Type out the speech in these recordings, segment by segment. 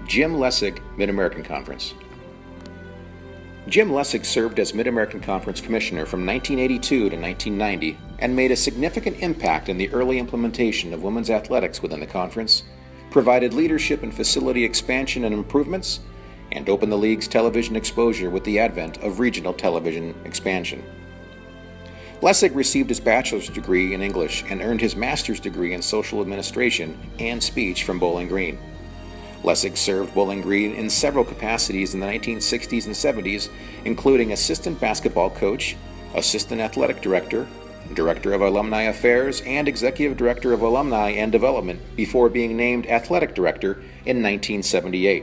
Jim Lessig, Mid-American Conference. Jim Lessig served as Mid-American Conference Commissioner from 1982 to 1990 and made a significant impact in the early implementation of women's athletics within the conference, provided leadership in facility expansion and improvements, and opened the league's television exposure with the advent of regional television expansion. Lessig received his bachelor's degree in English and earned his master's degree in social administration and speech from Bowling Green. Lessig served Bowling Green in several capacities in the 1960s and 70s, including assistant basketball coach, assistant athletic director, director of alumni affairs, and executive director of alumni and development before being named athletic director in 1978.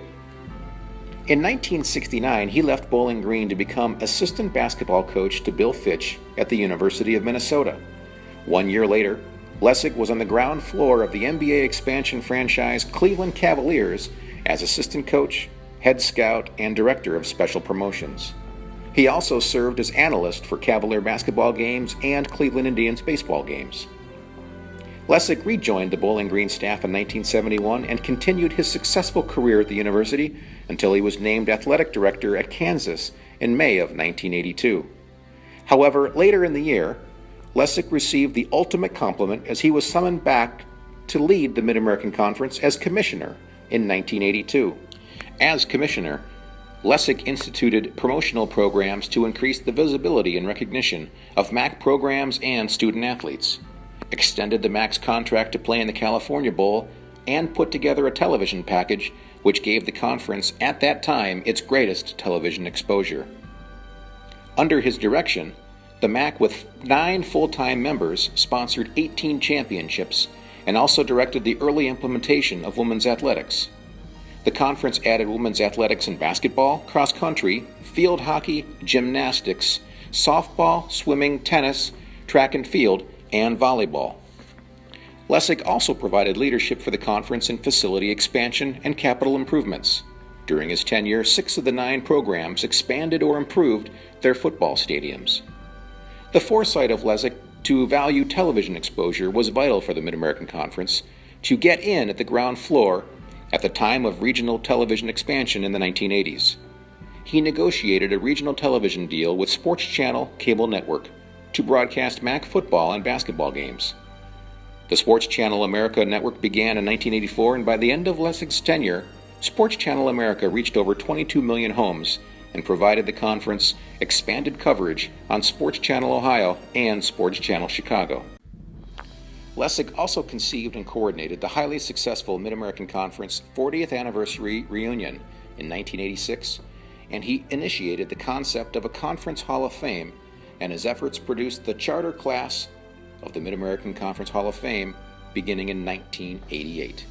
In 1969, he left Bowling Green to become assistant basketball coach to Bill Fitch at the University of Minnesota. 1 year later, Lessig was on the ground floor of the NBA expansion franchise Cleveland Cavaliers as assistant coach, head scout, and director of special promotions. He also served as analyst for Cavalier basketball games and Cleveland Indians baseball games. Lessig rejoined the Bowling Green staff in 1971 and continued his successful career at the university until he was named athletic director at Kansas in May of 1982. However, later in the year, Lessig received the ultimate compliment as he was summoned back to lead the Mid-American Conference as commissioner in 1982. As commissioner, Lessig instituted promotional programs to increase the visibility and recognition of MAC programs and student athletes, extended the MAC's contract to play in the California Bowl, and put together a television package which gave the conference at that time its greatest television exposure. Under his direction, the MAC, with 9 full-time members, sponsored 18 championships and also directed the early implementation of women's athletics. The conference added women's athletics in basketball, cross-country, field hockey, gymnastics, softball, swimming, tennis, track and field, and volleyball. Lessig also provided leadership for the conference in facility expansion and capital improvements. During his tenure, 6 of the 9 programs expanded or improved their football stadiums. The foresight of Lessig to value television exposure was vital for the Mid-American Conference to get in at the ground floor at the time of regional television expansion in the 1980s. He negotiated a regional television deal with Sports Channel Cable Network to broadcast MAC football and basketball games. The Sports Channel America network began in 1984, and by the end of Lessig's tenure, Sports Channel America reached over 22 million homes and provided the conference expanded coverage on Sports Channel Ohio and Sports Channel Chicago. Lessig also conceived and coordinated the highly successful Mid-American Conference 40th Anniversary Reunion in 1986, and he initiated the concept of a Conference Hall of Fame, and his efforts produced the charter class of the Mid-American Conference Hall of Fame beginning in 1988.